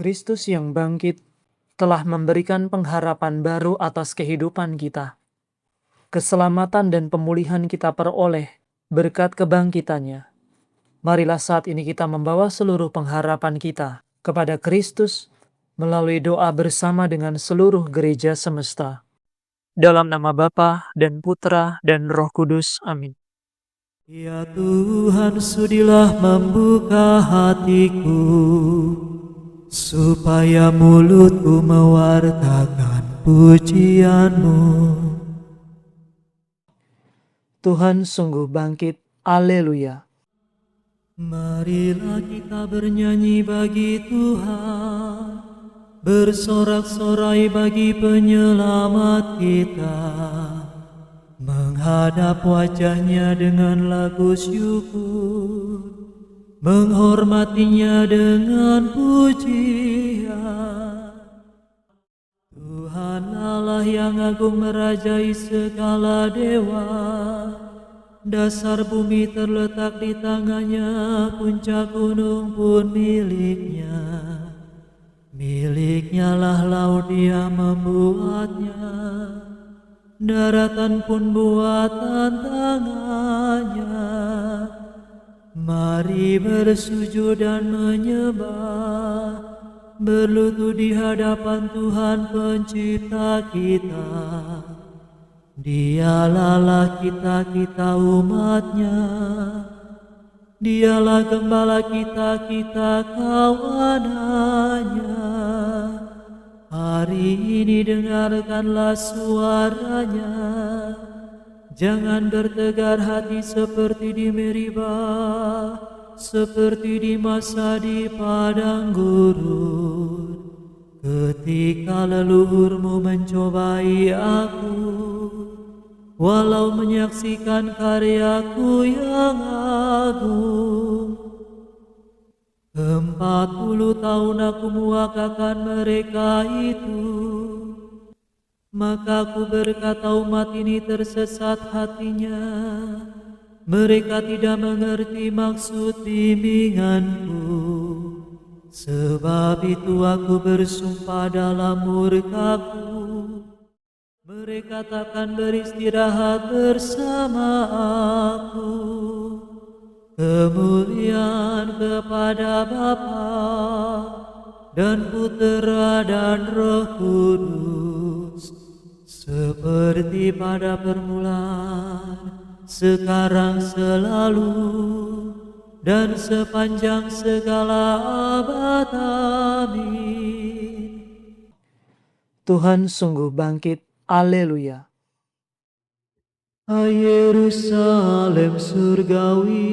Kristus yang bangkit telah memberikan pengharapan baru atas kehidupan kita. Keselamatan dan pemulihan kita peroleh berkat kebangkitannya. Marilah saat ini kita membawa seluruh pengharapan kita kepada Kristus melalui doa bersama dengan seluruh gereja semesta. Dalam nama Bapa dan Putra dan Roh Kudus. Amin. Ya Tuhan, sudilah membuka hatiku, supaya mulutku mewartakan pujian-Mu. Tuhan sungguh bangkit. Haleluya. Marilah kita bernyanyi bagi Tuhan, bersorak-sorai bagi penyelamat kita, menghadap wajah-Nya dengan lagu syukur, menghormatinya dengan pujian. Tuhan Allah yang agung merajai segala dewa, dasar bumi terletak di tangannya, puncak gunung pun miliknya. Miliknya lah laut, Dia membuatnya, daratan pun buatan tangannya. Mari bersujud dan menyembah, berlutut di hadapan Tuhan pencipta kita. Dialah Allah kita umat-Nya, Dialah gembala kita kawanannya. Hari ini dengarkanlah suaranya, jangan bertegar hati seperti di Meribah, seperti di masa di padang gurun, ketika leluhurmu mencobai aku, walau menyaksikan karyaku yang agung. 40 tahun aku muakakan mereka itu, maka aku berkata umat ini tersesat hatinya, mereka tidak mengerti maksud bimbinganku. Sebab itu aku bersumpah dalam murkaku, mereka takkan beristirahat bersama aku. Kemuliaan kepada Bapa dan Putera dan Roh Kudus, seperti pada permulaan, sekarang, selalu, dan sepanjang segala abad. Amin. Tuhan sungguh bangkit. Haleluya. Hai Yerusalem surgawi,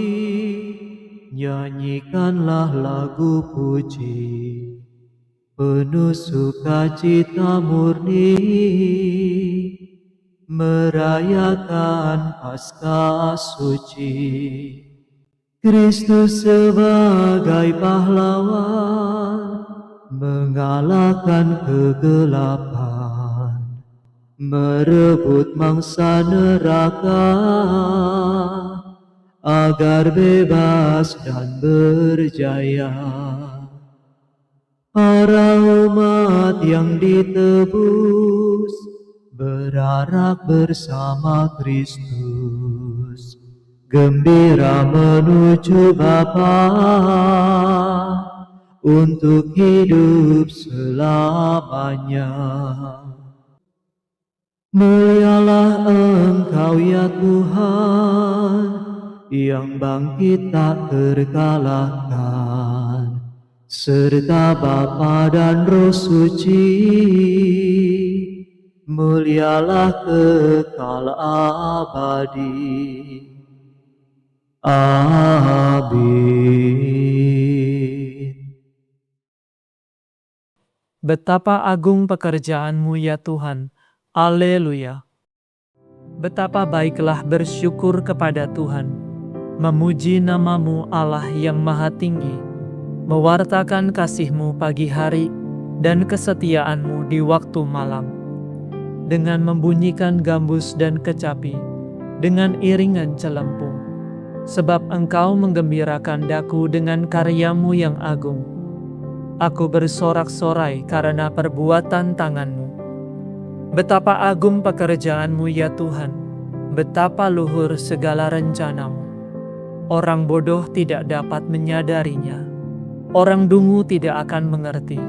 nyanyikanlah lagu puji, penuh sukacita murni, merayakan Paskah suci. Kristus sebagai pahlawan, mengalahkan kegelapan, merebut mangsa neraka, agar bebas dan berjaya. Para umat yang ditebus, berarak bersama Kristus, gembira menuju Bapa, untuk hidup selamanya. Mulialah Engkau ya Tuhan, yang bangkit tak terkalahkan, serta Bapa dan Roh Suci. Mulialah kekal abadi. Amin. Betapa agung pekerjaan-Mu ya Tuhan. Haleluya. Betapa baiklah bersyukur kepada Tuhan, memuji nama-Mu Allah yang maha tinggi, mewartakan kasih-Mu pagi hari dan kesetiaan-Mu di waktu malam, dengan membunyikan gambus dan kecapi, dengan iringan celempung, sebab Engkau menggembirakan daku dengan karya-Mu yang agung. Aku bersorak-sorai karena perbuatan tangan-Mu. Betapa agung pekerjaan-Mu ya Tuhan, betapa luhur segala rencana-Mu. Orang bodoh tidak dapat menyadarinya, orang dungu tidak akan mengerti.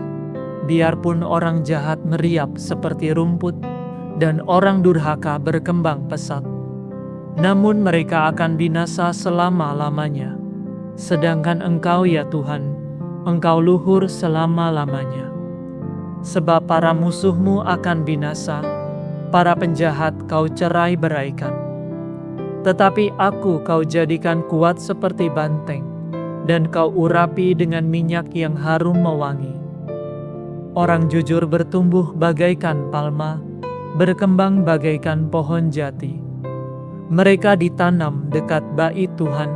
Biarpun orang jahat meriap seperti rumput, dan orang durhaka berkembang pesat, namun mereka akan binasa selama-lamanya. Sedangkan Engkau ya Tuhan, Engkau luhur selama-lamanya. Sebab para musuh-Mu akan binasa, para penjahat Kau cerai beraikan. Tetapi aku Kau jadikan kuat seperti banteng, dan Kau urapi dengan minyak yang harum mewangi. Orang jujur bertumbuh bagaikan palma, berkembang bagaikan pohon jati. Mereka ditanam dekat bait Tuhan,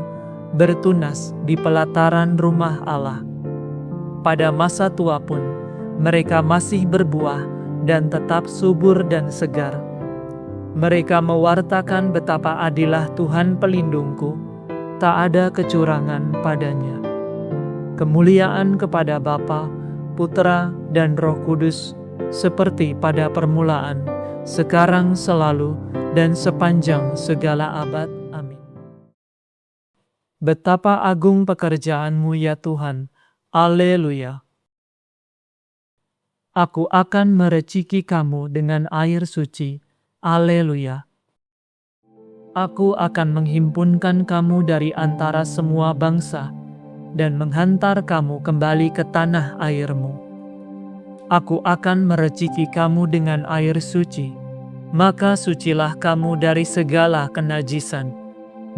bertunas di pelataran rumah Allah. Pada masa tua pun, mereka masih berbuah dan tetap subur dan segar. Mereka mewartakan betapa adilah Tuhan pelindungku, tak ada kecurangan padanya. Kemuliaan kepada Bapa, Putra, dan Roh Kudus, seperti pada permulaan, sekarang, selalu, dan sepanjang segala abad. Amin. Betapa agung pekerjaan-Mu ya Tuhan. Haleluya. Aku akan mereciki kamu dengan air suci. Haleluya. Aku akan menghimpunkan kamu dari antara semua bangsa dan menghantar kamu kembali ke tanah airmu. Aku akan mereciki kamu dengan air suci, maka sucilah kamu dari segala kenajisan,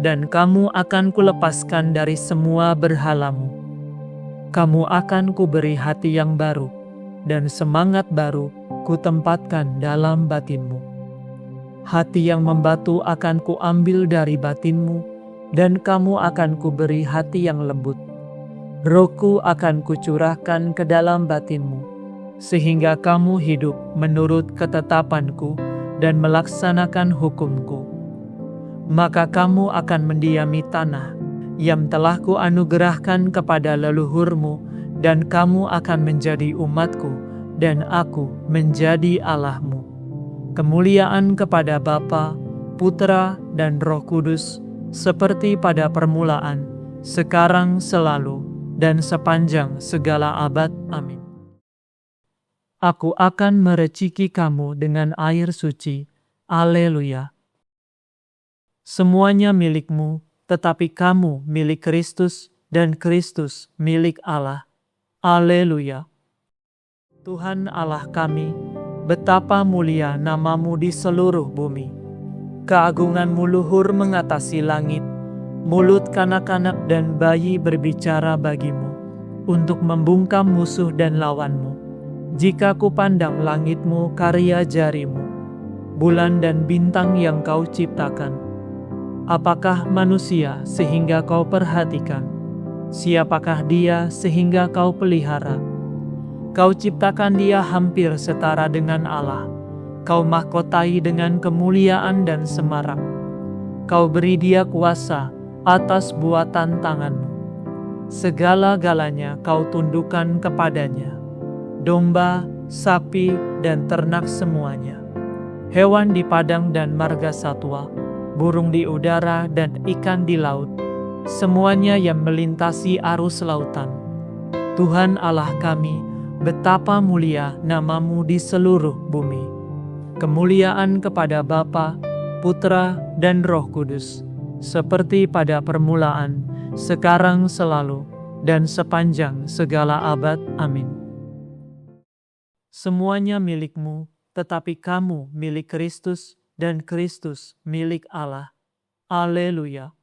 dan kamu akan kulepaskan dari semua berhalamu. Kamu akan kuberi hati yang baru, dan semangat baru kutempatkan dalam batinmu. Hati yang membatu akan kuambil dari batinmu, dan kamu akan kuberi hati yang lembut. Rohku akan kucurahkan ke dalam batinmu, sehingga kamu hidup menurut ketetapanku dan melaksanakan hukumku. Maka kamu akan mendiami tanah yang telah kuanugerahkan kepada leluhurmu, dan kamu akan menjadi umatku, dan aku menjadi Allahmu. Kemuliaan kepada Bapa, Putra, dan Roh Kudus, seperti pada permulaan, sekarang, selalu, dan sepanjang segala abad. Amin. Aku akan mereciki kamu dengan air suci. Haleluya. Semuanya milik-Mu, tetapi kamu milik Kristus, dan Kristus milik Allah. Haleluya. Tuhan Allah kami, betapa mulia nama-Mu di seluruh bumi. Keagungan-Mu luhur mengatasi langit. Mulut kanak-kanak dan bayi berbicara bagi-Mu, untuk membungkam musuh dan lawan-Mu. Jika kupandang langit-Mu karya jari-Mu, bulan dan bintang yang Kau ciptakan, apakah manusia sehingga Kau perhatikan? Siapakah dia sehingga Kau pelihara? Kau ciptakan dia hampir setara dengan Allah. Kau mahkotai dengan kemuliaan dan semarak. Kau beri dia kuasa atas buatan tangan-Mu. Segala-galanya Kau tundukkan kepadanya. Domba, sapi, dan ternak semuanya. Hewan di padang dan marga satwa, burung di udara dan ikan di laut, semuanya yang melintasi arus lautan. Tuhan Allah kami, betapa mulia nama-Mu di seluruh bumi. Kemuliaan kepada Bapa, Putra, dan Roh Kudus, seperti pada permulaan, sekarang, selalu, dan sepanjang segala abad. Amin. Semuanya milik-Mu, tetapi kamu milik Kristus, dan Kristus milik Allah. Haleluya.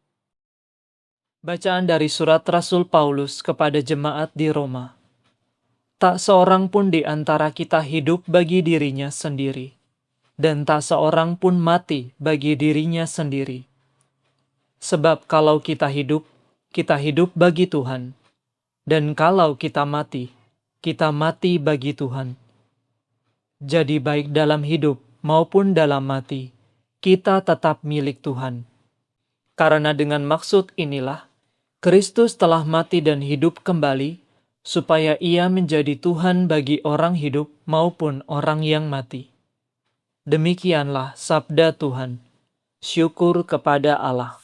Bacaan dari surat Rasul Paulus kepada jemaat di Roma. Tak seorang pun di antara kita hidup bagi dirinya sendiri, dan tak seorang pun mati bagi dirinya sendiri. Sebab kalau kita hidup bagi Tuhan, dan kalau kita mati bagi Tuhan. Jadi baik dalam hidup maupun dalam mati, kita tetap milik Tuhan. Karena dengan maksud inilah, Kristus telah mati dan hidup kembali, supaya Ia menjadi Tuhan bagi orang hidup maupun orang yang mati. Demikianlah sabda Tuhan. Syukur kepada Allah.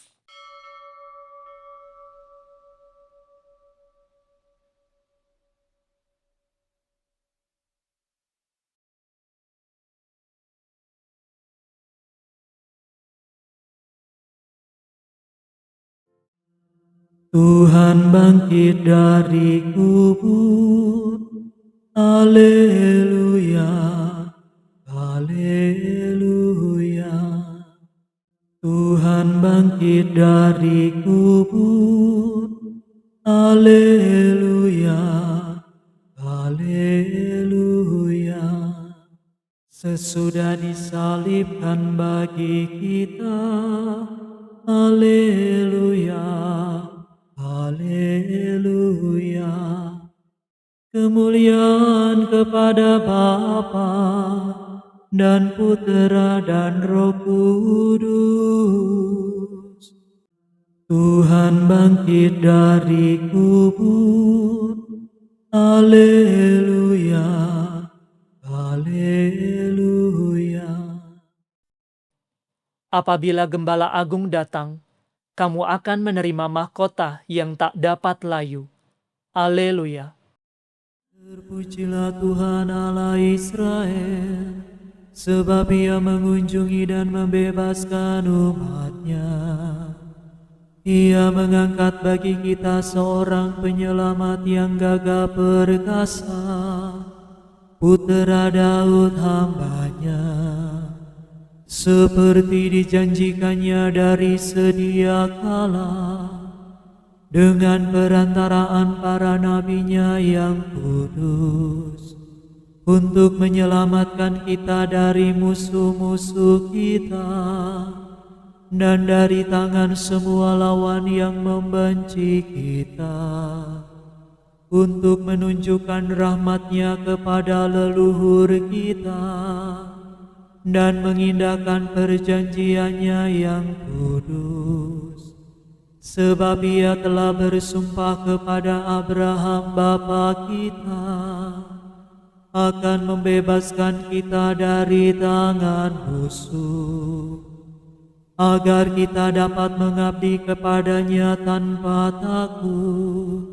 Tuhan bangkit dari kubur. Haleluya, haleluya. Tuhan bangkit dari kubur. Haleluya, haleluya. Sesudah disalibkan bagi kita. Haleluya, haleluya. Kemuliaan kepada Bapa dan Putera dan Roh Kudus. Tuhan bangkit dari kubur. Haleluya, haleluya. Apabila Gembala Agung datang, kamu akan menerima mahkota yang tak dapat layu. Haleluya. Terpujilah Tuhan Allah Israel, sebab Ia mengunjungi dan membebaskan umat-Nya. Ia mengangkat bagi kita seorang penyelamat yang gagah perkasa, Putera Daud hamba-Nya. Seperti dijanjikannya dari sedia kala, dengan perantaraan para nabi-Nya yang kudus, untuk menyelamatkan kita dari musuh-musuh kita, dan dari tangan semua lawan yang membenci kita, untuk menunjukkan rahmat-Nya kepada leluhur kita, dan mengindahkan perjanjian-Nya yang kudus. Sebab Ia telah bersumpah kepada Abraham bapa kita, akan membebaskan kita dari tangan musuh, agar kita dapat mengabdi kepada-Nya tanpa takut,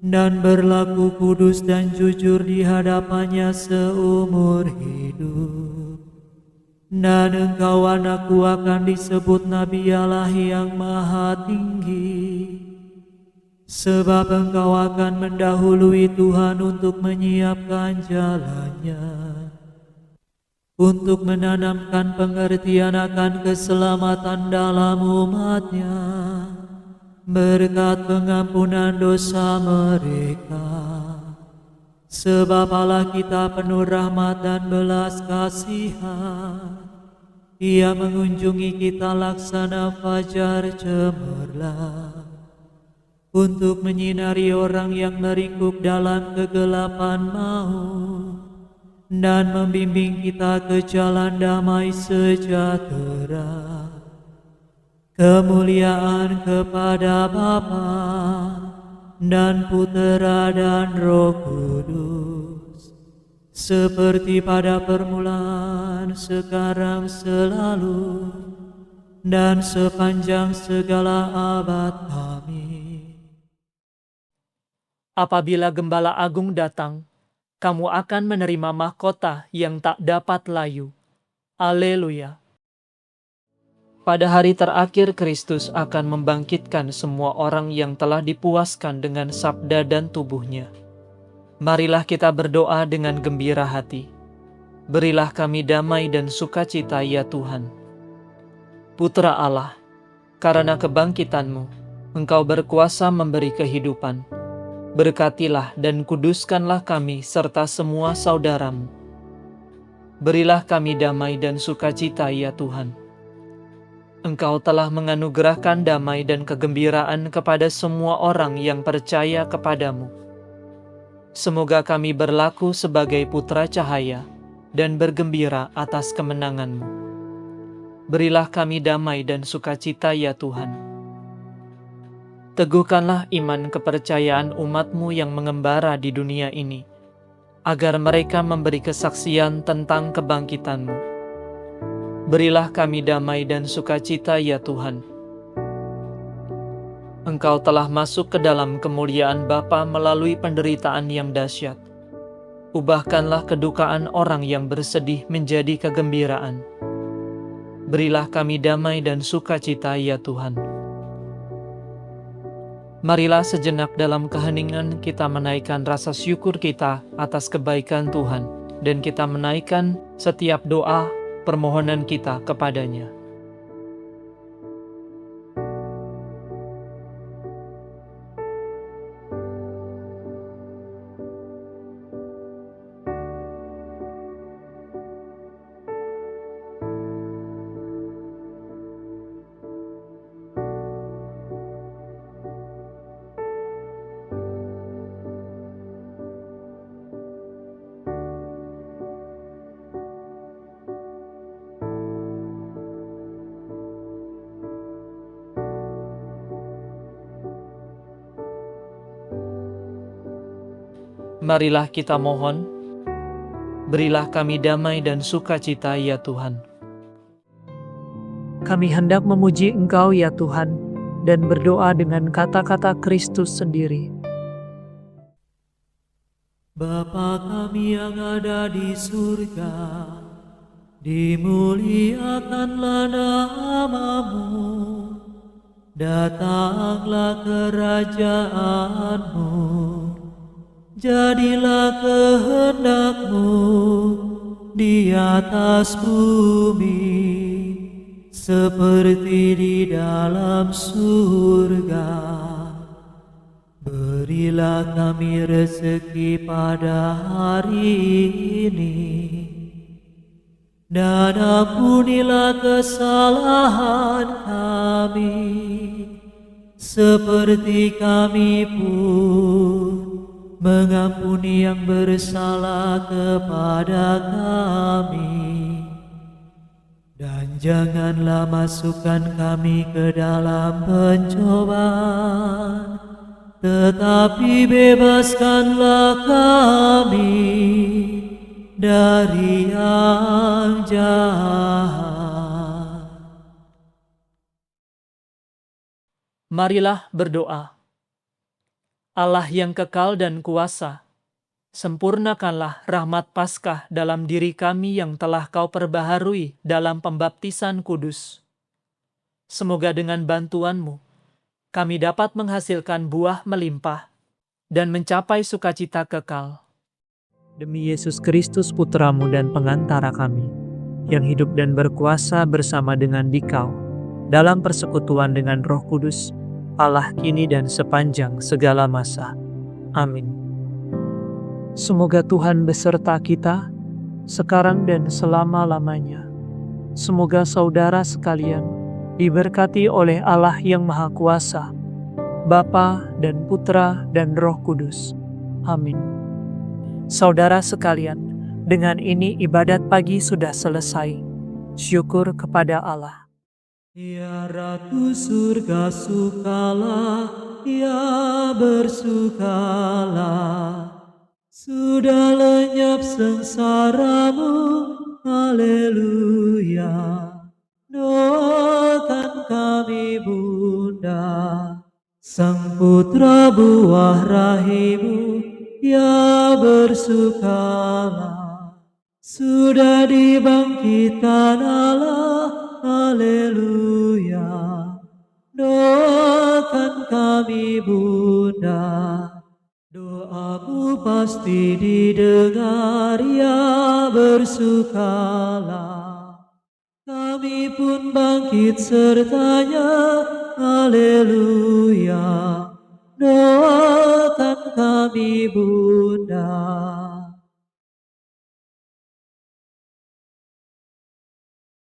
dan berlaku kudus dan jujur di hadapan-Nya seumur hidup. Dan engkau anakku akan disebut Nabi Allah yang Maha Tinggi, sebab engkau akan mendahului Tuhan untuk menyiapkan jalan-Nya, untuk menanamkan pengertian akan keselamatan dalam umat-Nya, berkat pengampunan dosa mereka. Sebab Allah kita penuh rahmat dan belas kasihan. Ia mengunjungi kita laksana fajar cemerlang, untuk menyinari orang yang meringkuk dalam kegelapan maut, dan membimbing kita ke jalan damai sejahtera. Kemuliaan kepada Bapa dan Putera dan Roh Kudus, seperti pada permulaan, sekarang, selalu, dan sepanjang segala abad. Amin. Apabila Gembala Agung datang, kamu akan menerima mahkota yang tak dapat layu. Haleluya. Pada hari terakhir, Kristus akan membangkitkan semua orang yang telah dipuaskan dengan sabda dan tubuh-Nya. Marilah kita berdoa dengan gembira hati. Berilah kami damai dan sukacita, ya Tuhan. Putra Allah, karena kebangkitan-Mu, Engkau berkuasa memberi kehidupan. Berkatilah dan kuduskanlah kami serta semua saudara-Mu. Berilah kami damai dan sukacita, ya Tuhan. Engkau telah menganugerahkan damai dan kegembiraan kepada semua orang yang percaya kepadamu. Semoga kami berlaku sebagai putra cahaya dan bergembira atas kemenangan-Mu. Berilah kami damai dan sukacita, ya Tuhan. Teguhkanlah iman kepercayaan umat-Mu yang mengembara di dunia ini, agar mereka memberi kesaksian tentang kebangkitan-Mu. Berilah kami damai dan sukacita ya Tuhan. Engkau telah masuk ke dalam kemuliaan Bapa melalui penderitaan yang dahsyat. Ubahkanlah kedukaan orang yang bersedih menjadi kegembiraan. Berilah kami damai dan sukacita ya Tuhan. Marilah sejenak dalam keheningan kita menaikkan rasa syukur kita atas kebaikan Tuhan, dan kita menaikkan setiap doa permohonan kita kepadanya. Marilah kita mohon, berilah kami damai dan sukacita ya Tuhan. Kami hendak memuji Engkau ya Tuhan, dan berdoa dengan kata-kata Kristus sendiri. Bapa kami yang ada di surga, dimuliakanlah nama-Mu, datanglah kerajaan-Mu, jadilah kehendak-Mu di atas bumi, seperti di dalam surga. Berilah kami rezeki pada hari ini, dan ampunilah kesalahan kami, seperti kami pun mengampuni yang bersalah kepada kami. Dan janganlah masukkan kami ke dalam pencobaan, tetapi bebaskanlah kami dari yang jahat. Marilah berdoa. Allah yang kekal dan kuasa, sempurnakanlah rahmat Paskah dalam diri kami yang telah Kau perbaharui dalam pembaptisan kudus. Semoga dengan bantuan-Mu, kami dapat menghasilkan buah melimpah dan mencapai sukacita kekal. Demi Yesus Kristus Putra-Mu dan pengantara kami, yang hidup dan berkuasa bersama dengan Dikau, dalam persekutuan dengan Roh Kudus, Allah kini dan sepanjang segala masa. Amin. Semoga Tuhan beserta kita, sekarang dan selama-lamanya. Semoga saudara sekalian diberkati oleh Allah yang Maha Kuasa, Bapa dan Putra dan Roh Kudus. Amin. Saudara sekalian, dengan ini ibadat pagi sudah selesai. Syukur kepada Allah. Ya Ratu surga sukalah, ya bersukalah. Sudah lenyap sengsaramu, haleluya. Doakan kami Bunda, Sang Putra buah rahimu, ya bersukalah. Sudah dibangkitkan Allah, haleluya. Doakan kami Bunda, doamu pasti didengar, ya bersukalah. Kami pun bangkit sertanya, haleluya. Doakan kami Bunda.